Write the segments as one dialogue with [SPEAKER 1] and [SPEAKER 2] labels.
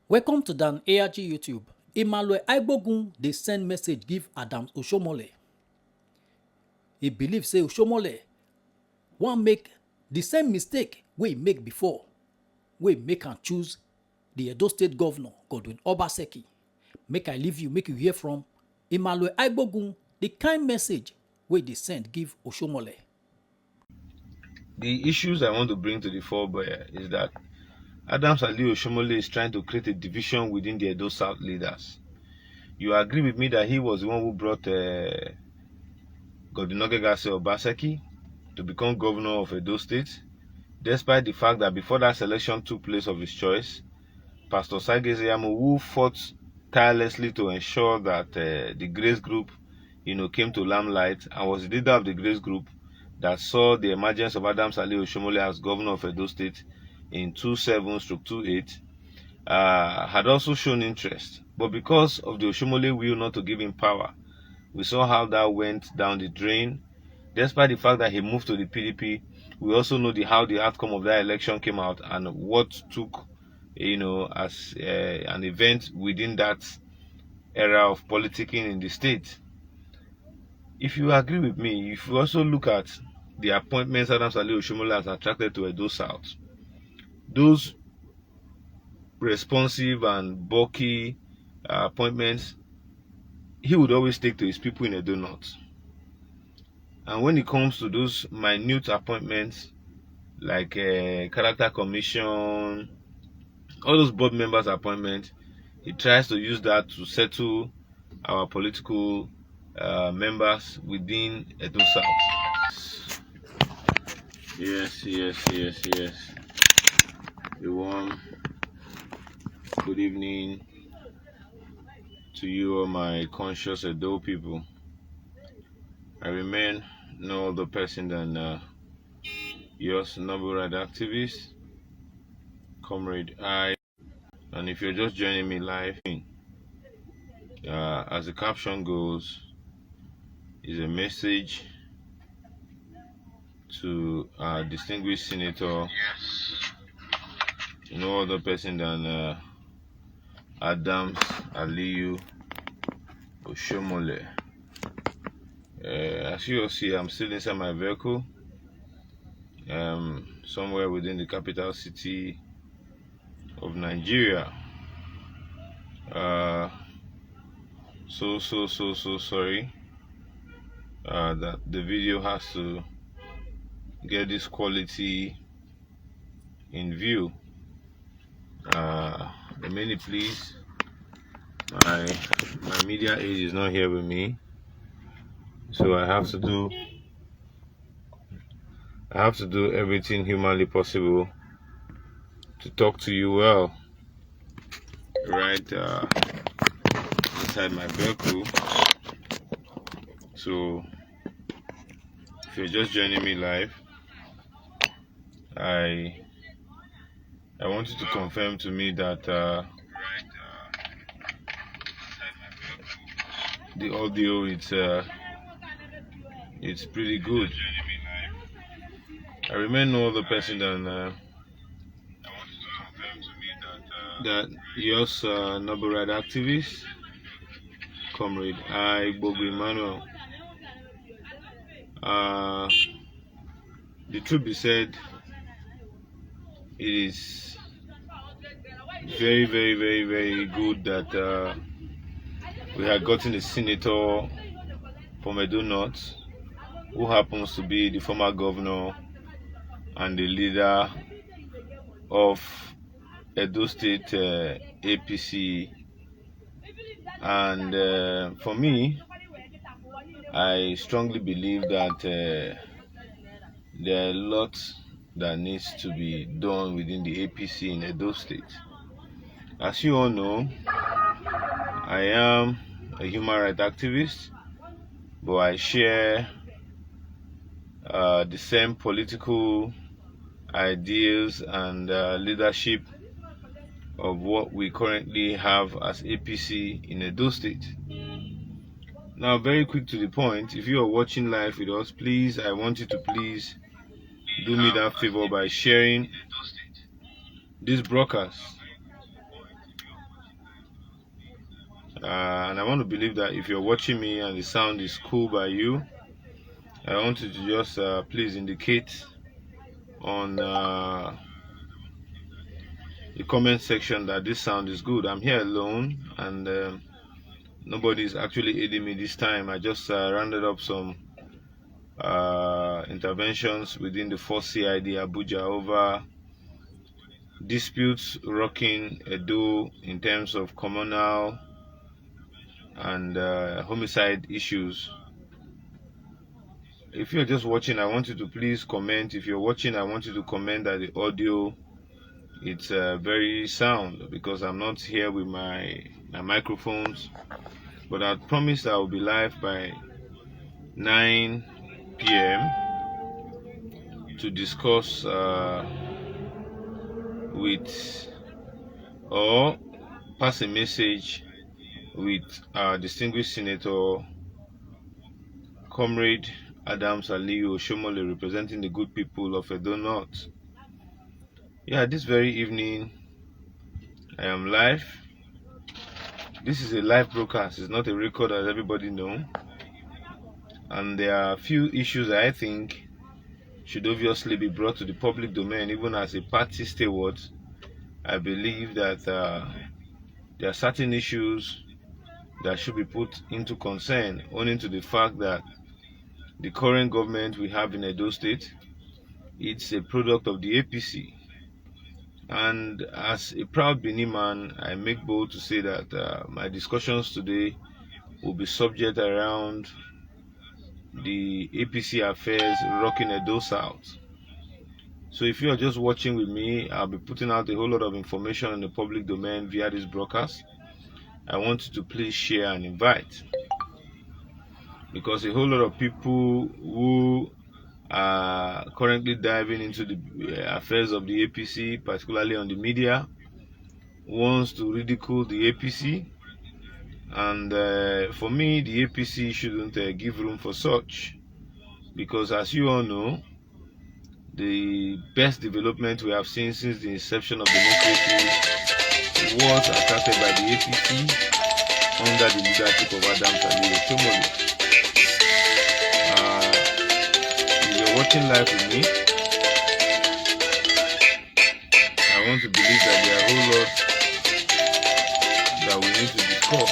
[SPEAKER 1] Welcome to Dan ARG YouTube. Emmanuel Aibogun dey send message give Adams Oshiomhole. He believe say Oshiomhole wan make the same mistake wey he make before, wey make am choose the Edo State Governor Godwin Obaseki. Make I leave you, make you hear from Emmanuel Aibogun the kind message wey dey send give Oshiomhole.
[SPEAKER 2] The issues I want to bring to the fore is that Adams Oshiomhole is trying to create a division within the Edo South leaders. You agree with me that he was the one who brought Godwin Obaseki to become governor of Edo State, despite the fact that before that selection took place of his choice, Pastor Saigezeyamo, who fought tirelessly to ensure that the Grace Group, came to limelight and was the leader of the Grace Group that saw the emergence of Adams Oshiomhole as governor of Edo State in 27/28, had also shown interest. But because of the Oshiomhole will not to give him power, we saw how that went down the drain. Despite the fact that he moved to the PDP, we also know how the outcome of that election came out and what took, as an event within that era of politicking in the state. If you agree with me, if you also look at the appointments Adams Oshiomhole has attracted to Edo South, those responsive and bulky appointments, he would always take to his people in Edo North. And when it comes to those minute appointments, like character commission, all those board members' appointments, he tries to use that to settle our political members within Edo South. Yes. Everyone, good evening to you, all my conscious Edo people. I remain no other person than yours, noble right activist, Comrade I. And if you're just joining me live, as the caption goes, is a message to our distinguished senator, no other person than Adams Oshiomhole. As you all see, I'm still inside my vehicle, somewhere within the capital city of Nigeria. So sorry that the video has to get this quality in view. Many please, my media aide is not here with me, so I have to do everything humanly possible to talk to you well, right inside my vehicle. So if you're just joining me live, I want you to confirm to me that the audio it's pretty good. I remain no other person than that yours, noble right activist, Comrade Aibogun Emmanuel. The truth be said, it is very good that we had gotten a senator from Edo North who happens to be the former governor and the leader of Edo State APC. And for me, I strongly believe that there are lots that needs to be done within the APC in Edo State. As you all know, I am a human rights activist, but I share the same political ideals and leadership of what we currently have as APC in Edo State. Now, very quick to the point, if you are watching live with us, please, I want you to please do me that favor by sharing this broadcast and I want to believe that if you're watching me and the sound is cool by you, I want you to just please indicate on the comment section that this sound is good. I'm here alone, and nobody's actually aiding me this time. I just rounded up some interventions within the 4CID Abuja over disputes rocking Edo in terms of communal and homicide issues. If you're just watching, I want you to please comment. If you're watching, I want you to comment that the audio it's very sound, because I'm not here with my microphones, but I promised I will be live by 9 p.m. to discuss with or pass a message with our distinguished Senator Comrade Adams Aliyu Oshiomhole, representing the good people of Edo North. Yeah, this very evening I am live. This is a live broadcast, it's not a record, as everybody know. And there are a few issues that I think should obviously be brought to the public domain. Even as a party steward, I believe that there are certain issues that should be put into concern, owing to the fact that the current government we have in Edo State, it's a product of the APC. And as a proud Bini man, I make bold to say that my discussions today will be subject around the APC affairs rocking Edo South. So if you are just watching with me, I'll be putting out a whole lot of information in the public domain via this broadcast. I want you to please share and invite, because a whole lot of people who are currently diving into the affairs of the APC, particularly on the media, wants to ridicule the APC. And for me, the APC shouldn't give room for such, because as you all know, the best development we have seen since the inception of democracy was attracted by the APC under the leadership of Adams Aliyu Oshiomhole. If you're watching live with me, I want to believe that there are a whole lot that we need to discuss.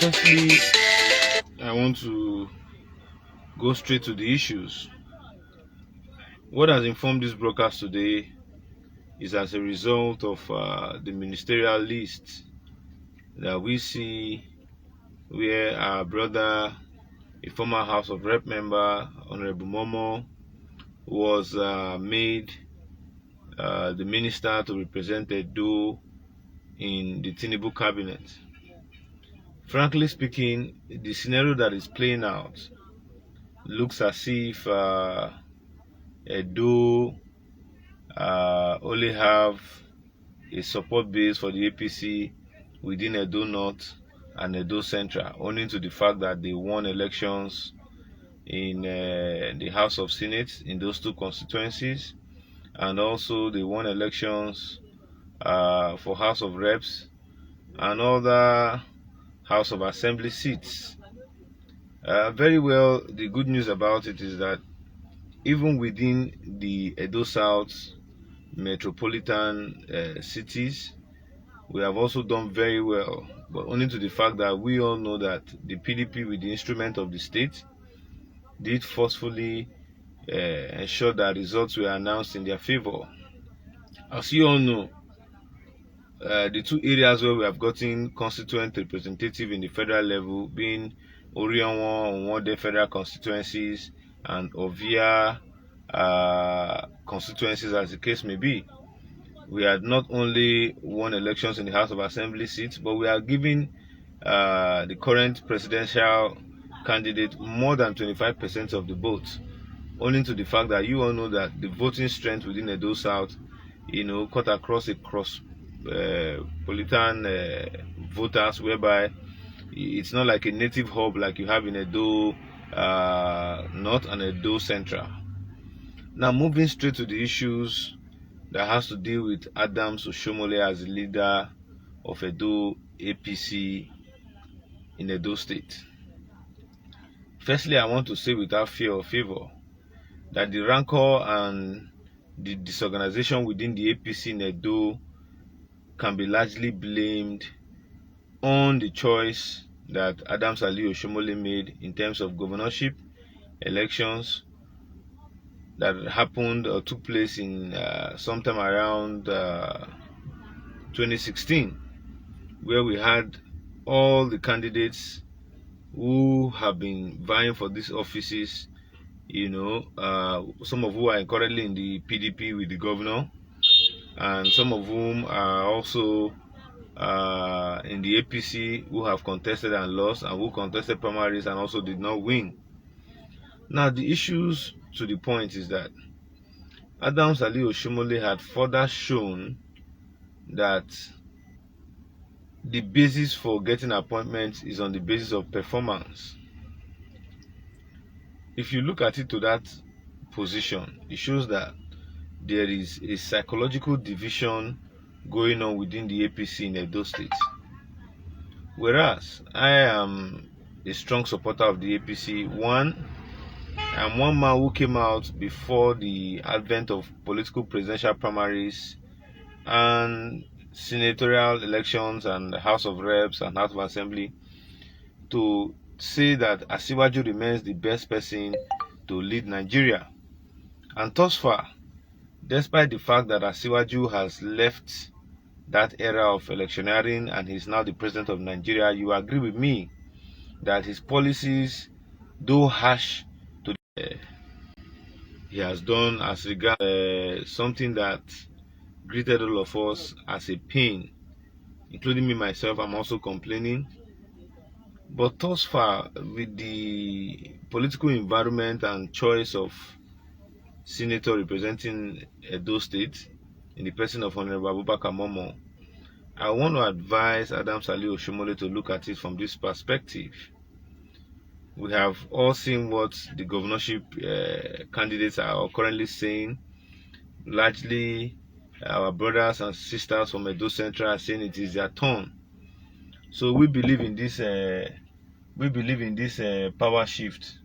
[SPEAKER 2] Firstly, I want to go straight to the issues. What has informed this broadcast today is as a result of the ministerial list that we see, where our brother, a former House of Rep member, Honorable Momo, was made the minister to represent Edo in the Tinubu cabinet. Frankly speaking, the scenario that is playing out looks as if Edo only have a support base for the APC within Edo North and Edo Central, owing to the fact that they won elections in the House of Senate in those two constituencies, and also they won elections for House of Reps and other House of Assembly seats. Very well, the good news about it is that even within the Edo South metropolitan cities, we have also done very well, but only to the fact that we all know that the PDP, with the instrument of the state, did forcefully ensure that results were announced in their favor. As you all know, the two areas where we have gotten constituent representative in the federal level, being Orionwa and Wode federal constituencies and Ovia constituencies, as the case may be, we had not only won elections in the House of Assembly seats, but we are giving the current presidential candidate more than 25% of the votes, owing to the fact that you all know that the voting strength within Edo South, cut across politan voters, whereby it's not like a native hub like you have in Edo North and Edo Central. Now, moving straight to the issues that has to deal with Adams Oshiomhole as the leader of Edo APC in Edo State. Firstly, I want to say without fear or favor that the rancor and the disorganization within the APC in Edo can be largely blamed on the choice that Adams Ali Oshomole made in terms of governorship elections that happened or took place in sometime around 2016, where we had all the candidates who have been vying for these offices, some of who are currently in the PDP with the governor, and some of whom are also in the APC who have contested and lost, and who contested primaries and also did not win. Now, the issues to the point is that Adams Ali Oshomole had further shown that the basis for getting appointments is on the basis of performance. If you look at it to that position, it shows that there is a psychological division going on within the APC in Edo State. Whereas I am a strong supporter of the APC. I'm one man who came out before the advent of political presidential primaries and senatorial elections and House of Reps and House of Assembly to say that Asiwaju remains the best person to lead Nigeria. And thus far, despite the fact that Asiwaju has left that era of electioneering and he's now the president of Nigeria, you agree with me that his policies, though harsh to he has done as regards something that greeted all of us as a pain, including me myself. I'm also complaining. But thus far, with the political environment and choice of senator representing Edo State in the person of Honorable Abubakar Momo, I want to advise Adams Ali Oshomole to look at it from this perspective. We have all seen what the governorship candidates are currently saying. Largely, our brothers and sisters from Edo Central are saying it is their turn. So we believe in this. Power shift.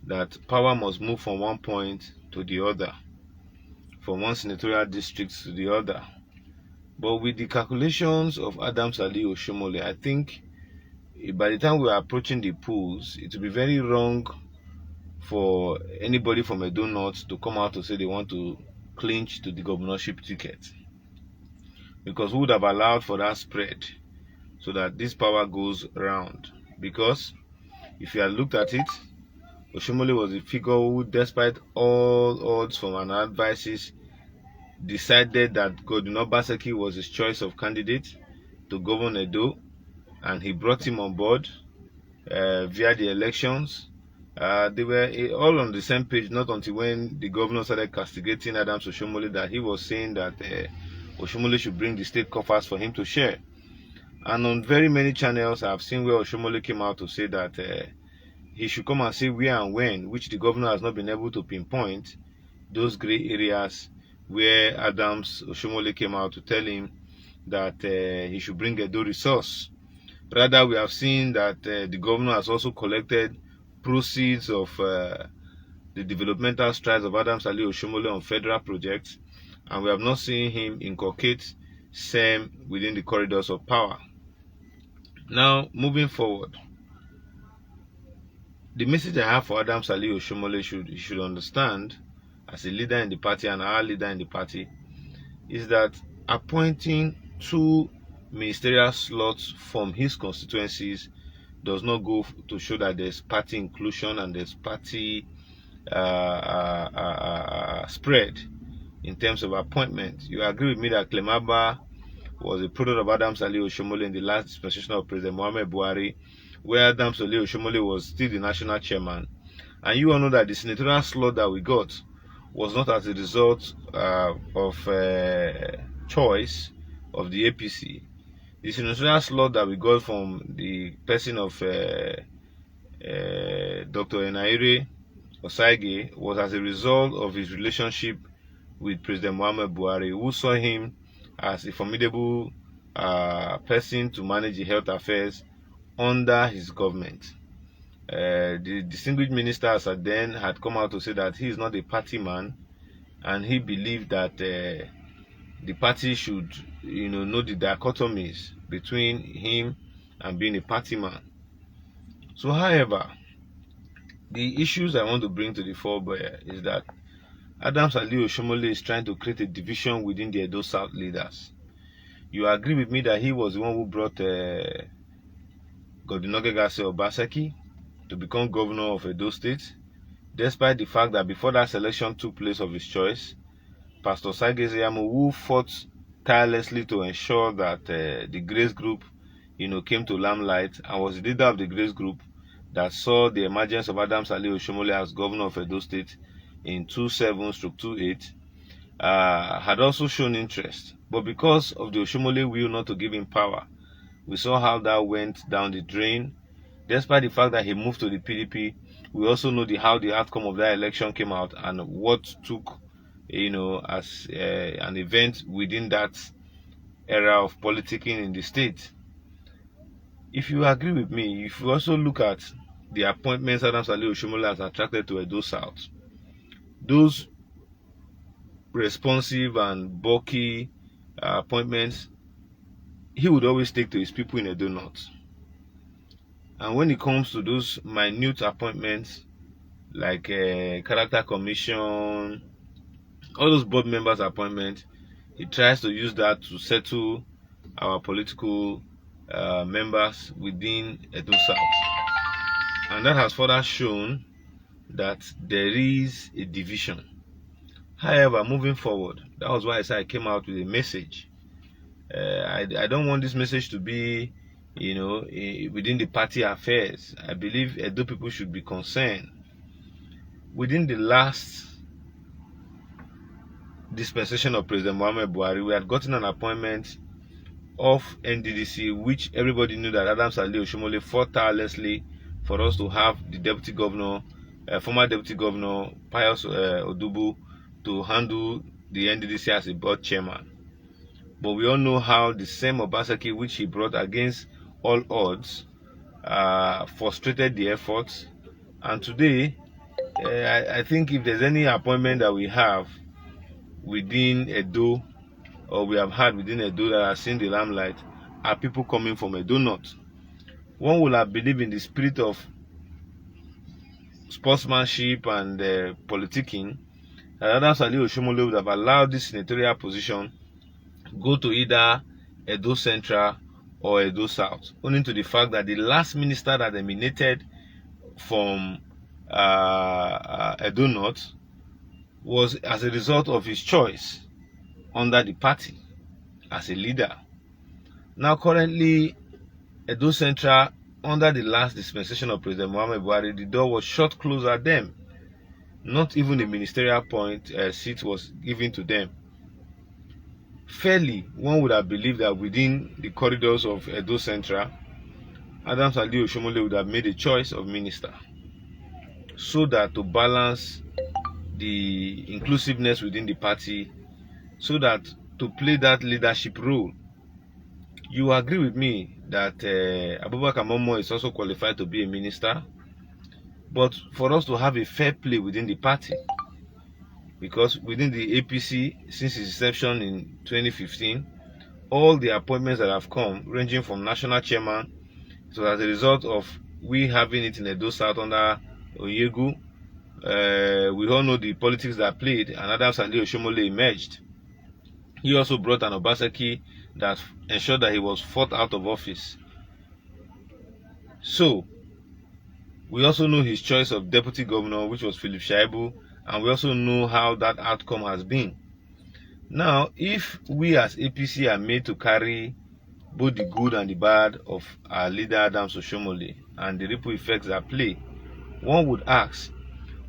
[SPEAKER 2] That power must move from one point to the other, from one senatorial district to the other. But with the calculations of Adams Ali Oshomole, I think by the time we are approaching the polls, it will be very wrong for anybody from Edo North to come out to say they want to clinch to the governorship ticket, because we would have allowed for that spread so that this power goes round. Because if you had looked at it, Oshomole was a figure who, despite all odds from an advices, decided that Godwin Obaseki was his choice of candidate to govern Edo, and he brought him on board via the elections. They were all on the same page, not until when the governor started castigating Adams Oshomole that he was saying that Oshomole should bring the state coffers for him to share. And on very many channels, I've seen where Oshomole came out to say that he should come and say where and when, which the governor has not been able to pinpoint, those gray areas where Adams Oshomole came out to tell him that he should bring Edo resource. Rather, we have seen that the governor has also collected proceeds of the developmental strides of Adams Ali Oshomole on federal projects, and we have not seen him inculcate same within the corridors of power. Now, moving forward, the message I have for Adams Ali Oshomole should understand as a leader in the party and our leader in the party is that appointing 2 ministerial slots from his constituencies does not go to show that there's party inclusion and there's party spread in terms of appointment. You agree with me that Clemaba was a product of Adams Ali Oshomole in the last dispensation of President Muhammad Buhari, where Adams Ali Oshomole was still the national chairman. And you all know that the senatorial slot that we got was not as a result of choice of the APC. The senatorial slot that we got from the person of Dr. Enaire Osaige was as a result of his relationship with President Muhammad Buhari, who saw him as a formidable person to manage the health affairs under his government. The distinguished ministers then had come out to say that he is not a party man, and he believed that the party should, know the dichotomies between him and being a party man. So, however, the issues I want to bring to the fore is that Adams Ali Oshiomhole is trying to create a division within the Edo South leaders. You agree with me that he was the one who brought Godinoge Gase Obaseki to become governor of Edo State, despite the fact that before that selection took place of his choice, Pastor Saigezeyamo, who fought tirelessly to ensure that the Grace Group, came to limelight, and was the leader of the Grace Group that saw the emergence of Adams Ali Oshiomhole as governor of Edo State in 27/28, had also shown interest. But because of the Oshiomhole will not to give him power, we saw how that went down the drain. Despite the fact that he moved to the PDP, we also know how the outcome of that election came out and what took, as an event within that era of politicking in the state. If you agree with me, if you also look at the appointments Adams Ali Oshiomhole has attracted to Edo South, those responsive and bulky appointments, he would always take to his people in Edo North. And when it comes to those minute appointments, like character commission, all those board members' appointments, he tries to use that to settle our political members within Edo South. And that has further shown that there is a division. However, moving forward, that was why I said I came out with a message. I don't want this message to be, within the party affairs. I believe Edo people should be concerned. Within the last dispensation of President Muhammad Buhari, we had gotten an appointment of NDDC, which everybody knew that Adams Ali Oshiomhole fought tirelessly for us to have the deputy governor, former deputy governor Pius Odubu, to handle the NDDC as a board chairman. But we all know how the same Obaseki, which he brought against all odds, frustrated the efforts. And today, I think if there's any appointment that we have within Edo, or we have had within Edo that has seen the limelight, are people coming from Edo North. One will have believed in the spirit of sportsmanship and politicking, that Adams Ali Oshiomhole would have allowed this senatorial position go to either Edo Central or Edo South, owing to the fact that the last minister that emanated from Edo North was as a result of his choice under the party as a leader. Now currently, Edo Central, under the last dispensation of President Muhammad Buhari, the door was shut close at them. Not even a ministerial seat was given to them. Fairly, one would have believed that within the corridors of Edo Central, Adams Ali Oshiomhole would have made a choice of minister, so that to balance the inclusiveness within the party, so that to play that leadership role. You agree with me that Abubakar Momo is also qualified to be a minister, but for us to have a fair play within the party, because within the APC, since its inception in 2015, all the appointments that have come, ranging from national chairman, so as a result of we having it in Edo South under Oyegu, we all know the politics that played, and Adams Ali Oshiomhole emerged. He also brought an Obaseki that ensured that he was fought out of office. So, we also know his choice of deputy governor, which was Philip Shaibu, and we also know how that outcome has been. Now, if we as APC are made to carry both the good and the bad of our leader Adams Oshiomhole and the ripple effects at play, one would ask,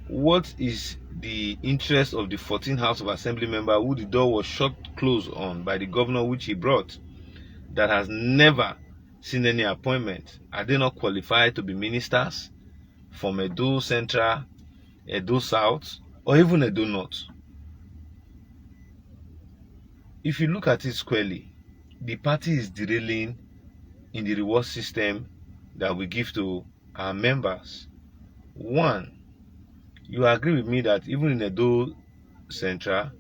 [SPEAKER 2] what is the interest of the 14th House of Assembly member who the door was shut closed on by the governor which he brought, that has never seen any appointment? Are they not qualified to be ministers from Edo Central, Edo South, or even Edo North? If you look at it squarely, the party is derailing in the reward system that we give to our members. One, you agree with me that even in Edo Central,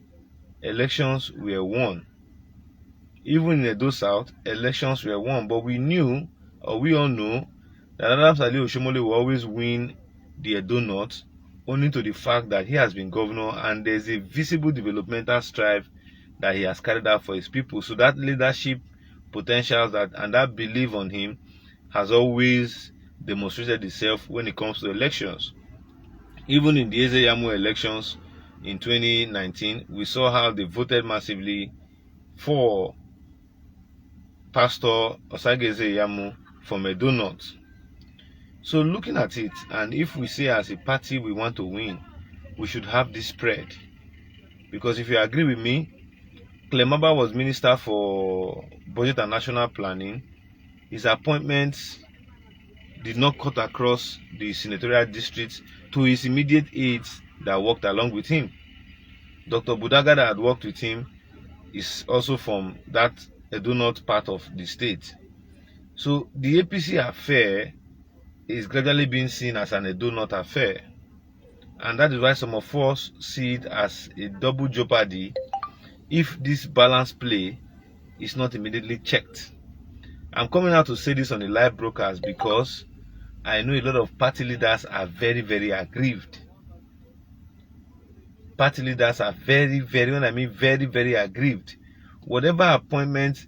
[SPEAKER 2] elections were won. Even in Edo South, elections were won. But we knew, or we all know, that Adams Oshomole will always win the Edo North, owing to the fact that he has been governor and there's a visible developmental strive that he has carried out for his people. So that leadership potential and that belief on him has always demonstrated itself when it comes to elections. Even in the Ezeyamu elections in 2019, we saw how they voted massively for Pastor Osage Ezeyamu from Edo North. So looking at it, and if we say as a party we want to win, we should have this spread. Because if you agree with me, Clemaba was Minister for Budget and National Planning. His appointments did not cut across the senatorial districts to his immediate aides that worked along with him. Dr. Budaga that had worked with him is also from that Edo North part of the state. So the APC affair is gradually being seen as an Edo North affair. And that is why some of us see it as a double jeopardy if this balance play is not immediately checked. I'm coming out to say this on the live broadcast because I know a lot of party leaders are very, very aggrieved. Party leaders are very, very aggrieved. Whatever appointment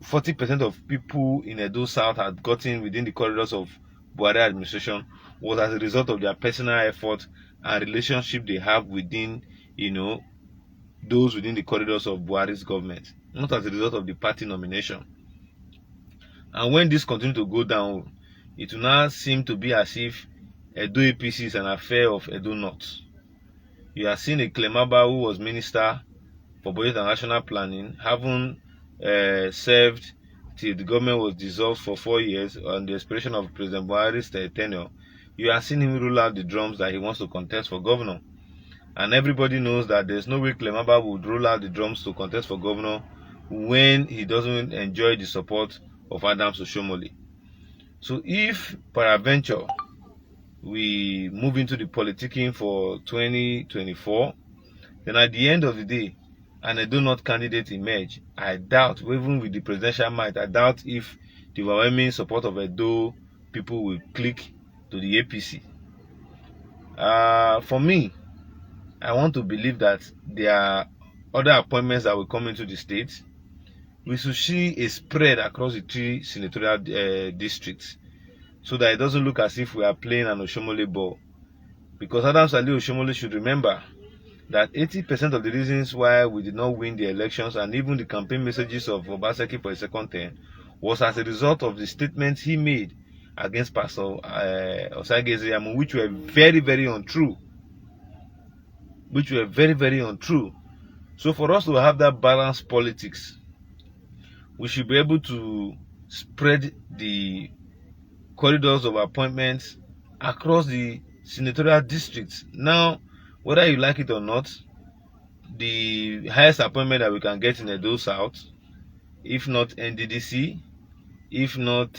[SPEAKER 2] 40% of people in Edo South had gotten within the corridors of Buhari administration was as a result of their personal effort and relationship they have within, those within the corridors of Buhari's government, not as a result of the party nomination. And when this continues to go down, it will now seem to be as if Edo APC is an affair of Edo North. You have seen a Clemaba who was Minister for Budget and National Planning, having served till the government was dissolved for 4 years on the expiration of President Buhari's tenure. You have seen him roll out the drums that he wants to contest for governor. And everybody knows that there's no way Clemaba would roll out the drums to contest for governor when he doesn't enjoy the support of Adams Oshiomhole. So if peradventure we move into the politicking for 2024, then at the end of the day, an Edo North candidate emerge, I doubt, even with the presidential might, I doubt if the overwhelming support of Edo people will click to the APC. For me, I want to believe that there are other appointments that will come into the state. We should see a spread across the 3 senatorial districts so that it doesn't look as if we are playing an Oshiomhole ball. Because Adams Ali Oshiomhole should remember that 80% of the reasons why we did not win the elections and even the campaign messages of Obaseki for a second term was as a result of the statements he made against Pastor Osage Ezeyamu, which were very, very untrue. So for us to have that balanced politics, we should be able to spread the corridors of appointments across the senatorial districts. Now, whether you like it or not, the highest appointment that we can get in Edo South, if not NDDC, if not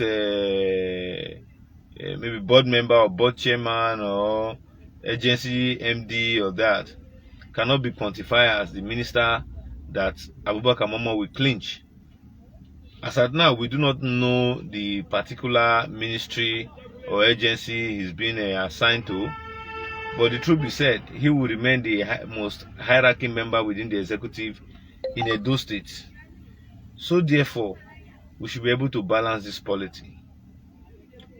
[SPEAKER 2] maybe board member or board chairman or agency MD or that, cannot be quantified as the minister that Abubakar Momo will clinch. As at now, we do not know the particular ministry or agency he's been assigned to, but the truth be said, he will remain the most hierarchy member within the executive in Edo State. So therefore, we should be able to balance this polity.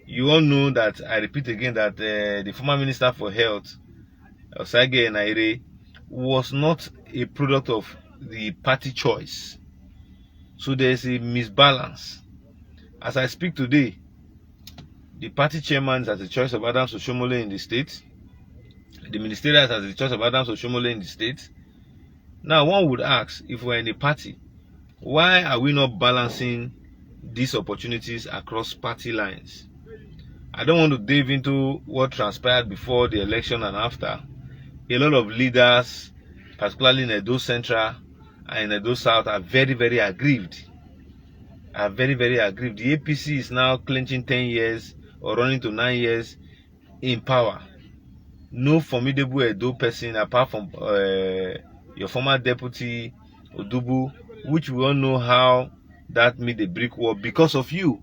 [SPEAKER 2] You all know that, I repeat again, that the former Minister for Health, Osage Enaire, was not a product of the party choice. So there is a misbalance. As I speak today, the party chairman is at the choice of Adams Oshiomhole in the state. The ministerial is at the choice of Adams Oshiomhole in the state. Now one would ask, if we're in a party, why are we not balancing these opportunities across party lines? I don't want to dive into what transpired before the election and after. A lot of leaders, particularly in Edo Central, and Edo South are very, very aggrieved. The APC is now clinching 10 years or running to 9 years in power. No formidable Edo person apart from your former deputy Odubu, which we all know how that made a brick wall because of you.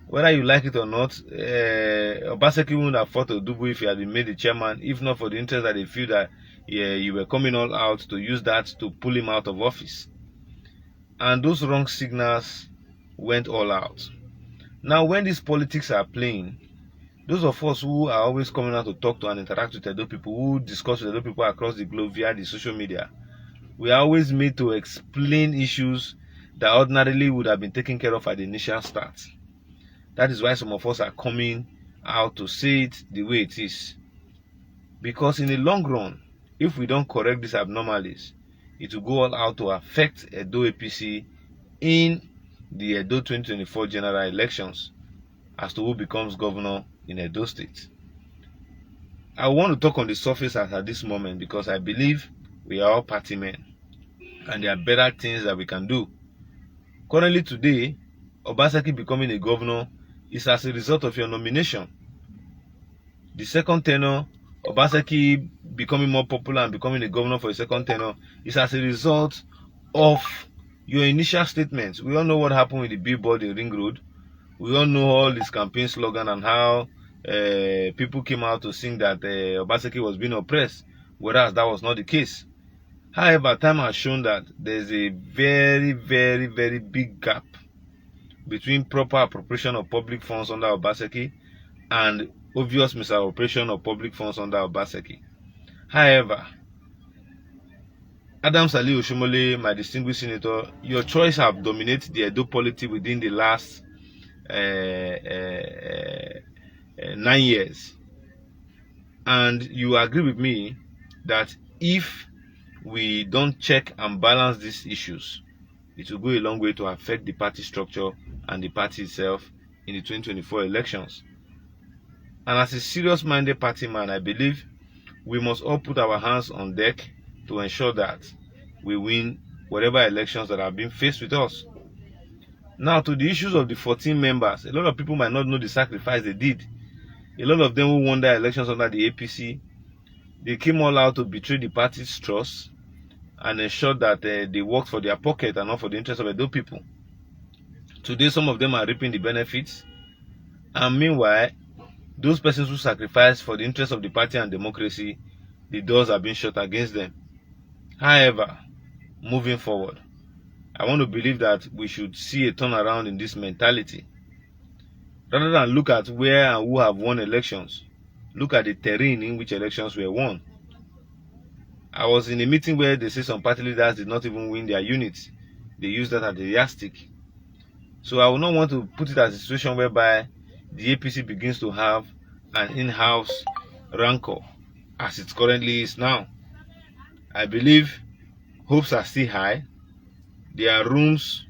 [SPEAKER 2] Whether you like it or not, Obaseki wouldn't have fought Odubu if he had been made the chairman, if not for the interest that they feel that you were coming all out to use that to pull him out of office. And those wrong signals went all out. Now, when these politics are playing, those of us who are always coming out to talk to and interact with Edo people, who discuss with Edo people across the globe via the social media, we are always made to explain issues that ordinarily would have been taken care of at the initial start. That is why some of us are coming out to say it the way it is. Because in the long run, if we don't correct these abnormalities, it will go all out to affect Edo APC in the Edo 2024 general elections as to who becomes governor in Edo State. I want to talk on the surface at this moment because I believe we are all party men and there are better things that we can do. Currently today, Obaseki becoming a governor is as a result of your nomination. The second tenure, Obaseki becoming more popular and becoming a governor for a second tenure is as a result of your initial statements. We all know what happened with the billboard in Ring Road. We all know all this campaign slogan and how people came out to sing that Obaseki was being oppressed, whereas that was not the case. However, time has shown that there's a very, very, very big gap between proper appropriation of public funds under Obaseki and obvious misappropriation of public funds under Obaseki. However, Adams Ali Oshiomhole, my distinguished senator, your choice have dominated the Edo polity within the last 9 years. And you agree with me that if we don't check and balance these issues, it will go a long way to affect the party structure and the party itself in the 2024 elections. And as a serious-minded party man, I believe we must all put our hands on deck to ensure that we win whatever elections that are being faced with us. Now, to the issues of the 14 members, a lot of people might not know the sacrifice they did. A lot of them who won their elections under the APC, they came all out to betray the party's trust and ensure that they worked for their pocket and not for the interest of Edo people. Today, some of them are reaping the benefits, and meanwhile, those persons who sacrificed for the interest of the party and democracy, the doors are being shut against them. However, moving forward, I want to believe that we should see a turnaround in this mentality. Rather than look at where and who have won elections, look at the terrain in which elections were won. I was in a meeting where they say some party leaders did not even win their units. They used that as a yardstick. So I would not want to put it as a situation whereby the APC begins to have an in-house rancor as it currently is now. I believe hopes are still high. There are rooms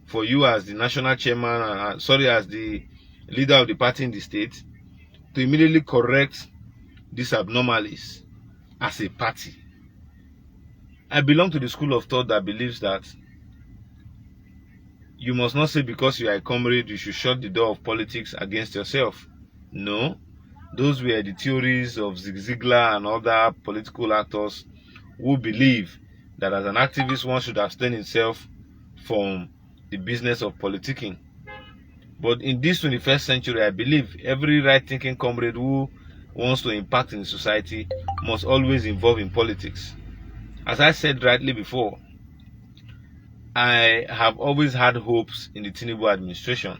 [SPEAKER 2] for you as the national chairman, as the leader of the party in the state, to immediately correct these abnormalities as a party. I belong to the school of thought that believes that you must not say because you are a comrade you should shut the door of politics against yourself. No, those were the theories of Zig Ziglar and other political actors who believe that as an activist one should abstain himself from the business of politicking. But in this 21st century, I believe every right-thinking comrade who wants to impact in the society must always involve in politics. As I said rightly before, I have always had hopes in the Tinubu administration.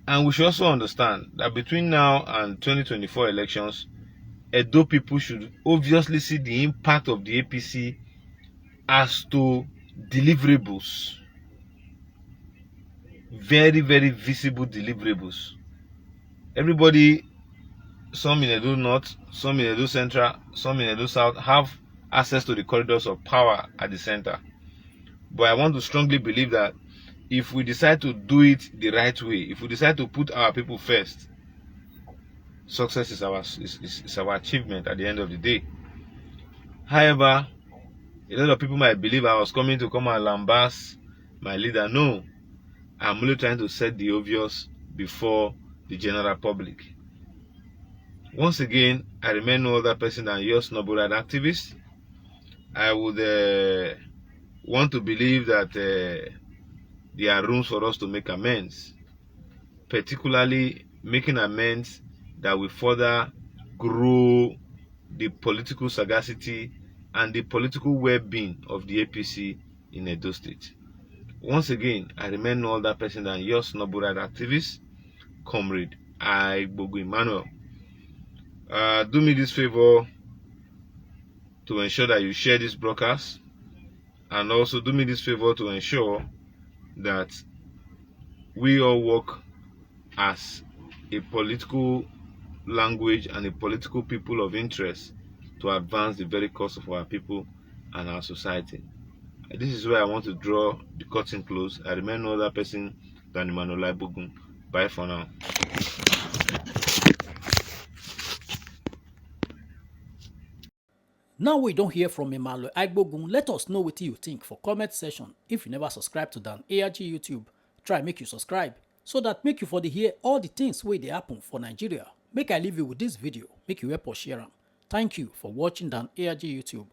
[SPEAKER 2] And we should also understand that between now and 2024 elections, Edo people should obviously see the impact of the APC as to deliverables. Very, very visible deliverables. Everybody, some in Edo North, some in Edo Central, some in Edo South, have access to the corridors of power at the center. But I want to strongly believe that if we decide to do it the right way, if we decide to put our people first, success is our achievement at the end of the day. However, A lot of people might believe I was coming to come and lambast my leader. No, I'm only trying to set the obvious before the general public. Once again, I remain no other person than your snowball activist. I would want to believe that there are rooms for us to make amends, particularly making amends that will further grow the political sagacity and the political well-being of the APC in Edo State. Once again, I remain no other person than your snowball activist, Comrade Igbogu Emmanuel. Do me this favor to ensure that you share this broadcast, and also do me this favor to ensure that we all work as a political language and a political people of interest to advance the very cause of our people and our society. This is where I want to draw the curtain close. I remain no other person than Emmanuel Igbogu. Bye for now.
[SPEAKER 1] Now we don't hear from Emmanuel Igbogu, let us know what you think for comment section. If you never subscribe to Dan ARG YouTube, try make you subscribe so that make you for the hear all the things wey dey happen for Nigeria. Make I leave you with this video, make you help us share am. Thank you for watching Dan ARG YouTube.